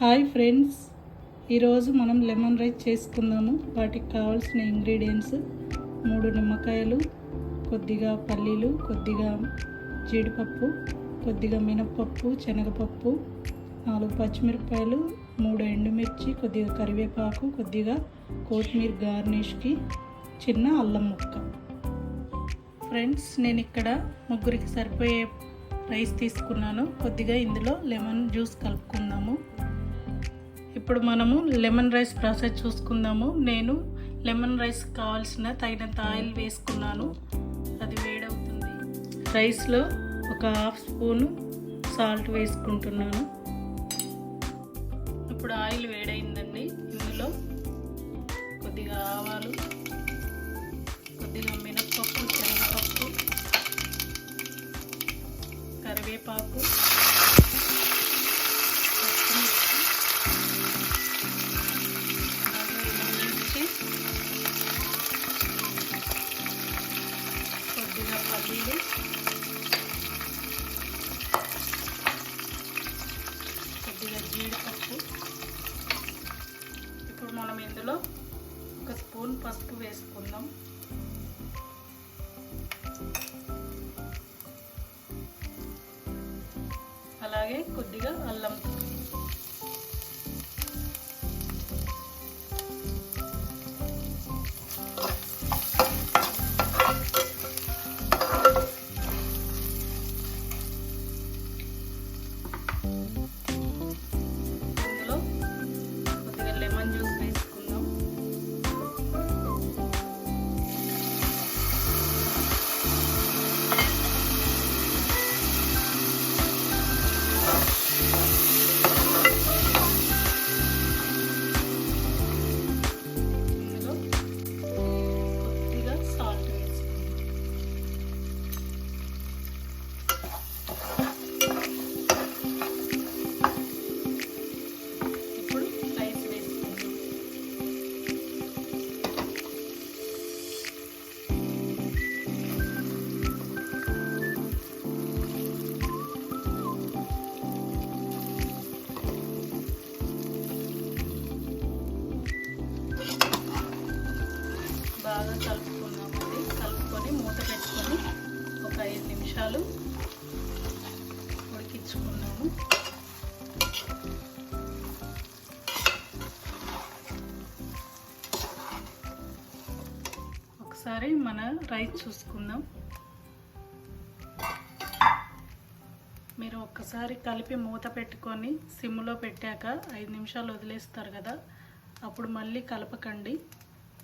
Hi friends, ఈరోజు మనం lemon rice చేసుకుందాము. వాటికి కావాల్సిన ఇంగ్రీడియంట్స్ 3 నిమ్మకాయలు, కొద్దిగా పల్లీలు, కొద్దిగా జీడిపప్పు, కొద్దిగా మినపప్పు, శనగపప్పు, 4 పచ్చిమిరపకాయలు, 3 ఎండుమిర్చి, కొద్దిగా కరివేపాకు, కొద్దిగా కొత్తిమీర గార్నిష్కి, చిన్న అల్లం ముక్క. ఫ్రెండ్స్, నేను ఇక్కడ ముగ్గురికి సరిపోయే రైస్ తీసుకున్నాను. కొద్దిగా ఇందులో లెమన్ జ్యూస్ కలుపుకుందాము. ఇప్పుడు మనము లెమన్ రైస్ ప్రాసెస్ చూసుకుందాము. నేను లెమన్ రైస్ కావాల్సిన తగినంత ఆయిల్ వేసుకున్నాను. అది వేడవుతుంది. రైస్లో ఒక 1/2 స్పూను సాల్ట్ వేసుకుంటున్నాను. ఇప్పుడు ఆయిల్ వేడైందండి. ఇందులో కొద్దిగా ఆవాలు, కొద్దిగా మినపప్పు, శనగపప్పు, కరివేపాకు, కొద్దిగా పల్లీలు, కొద్దిగా జీడిపప్పు. ఇప్పుడు మనం ఇందులో 1 స్పూన్ పసుపు వేసుకుందాం. అలాగే కొద్దిగా అల్లం, ఇందులో కొద్దిగా లెమన్ జ్యూస్ వేసుకుందాం. ఇందులో కొద్దిగా సాల్ట్ వేసుకుందాం. ఇప్పుడు రైస్ వేసుకుందాం. బాగా కలుపుకున్నామండి. కలుపుకొని మూత పెట్టుకొని ఒక 5 నిమిషాలు ఉడికించుకున్నాము. ఒకసారి మన రైస్ చూసుకుందాం. మీరు ఒక్కసారి కలిపి మూత పెట్టుకొని సిమ్లో పెట్టాక 5 నిమిషాలు వదిలేస్తారు కదా, అప్పుడు మళ్ళీ కలపకండి.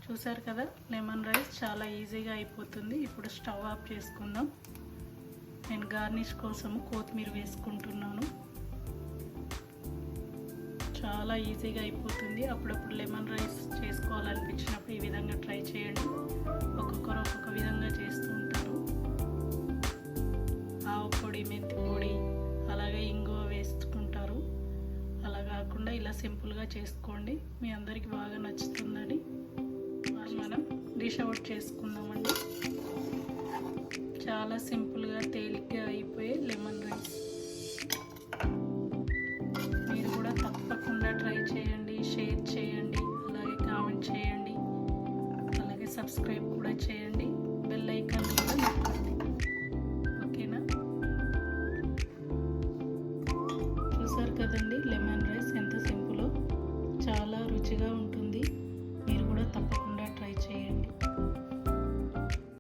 చూసారు కదా, లెమన్ రైస్ చాలా ఈజీగా అయిపోతుంది. ఇప్పుడు స్టవ్ ఆఫ్ చేసుకుందాం. నేను గార్నిష్ కోసము కొత్తిమీర వేసుకుంటున్నాను. చాలా ఈజీగా అయిపోతుంది. అప్పుడప్పుడు లెమన్ రైస్ చేసుకోవాలనిపించినప్పుడు ఈ విధంగా ట్రై చేయండి. ఒక్కొక్కరు ఒక్కొక్క విధంగా చేస్తూ ఉంటారు. ఆవు పొడి, మెంతి పొడి, అలాగే ఇంగువ వేసుకుంటారు. అలా కాకుండా ఇలా సింపుల్గా చేసుకోండి. మీ అందరికీ బాగా నచ్చుతుందని మనం డిష్ అవుట్ చేసుకుందామండి. చాలా సింపుల్గా తేలిగ్గా అయిపోయే లెమన్ రైస్. మీరు కూడా తప్పకుండా ట్రై చేయండి, షేర్ చేయండి, అలాగే కామెంట్ చేయండి, అలాగే సబ్స్క్రైబ్ కూడా చేయండి. బెల్ ఐకాన్ కూడా నొక్కండి. ఓకేనా? చూసారు కదండి, లెమన్ రైస్ ఎంత సింపులో చాలా రుచిగా ఉంటుంది.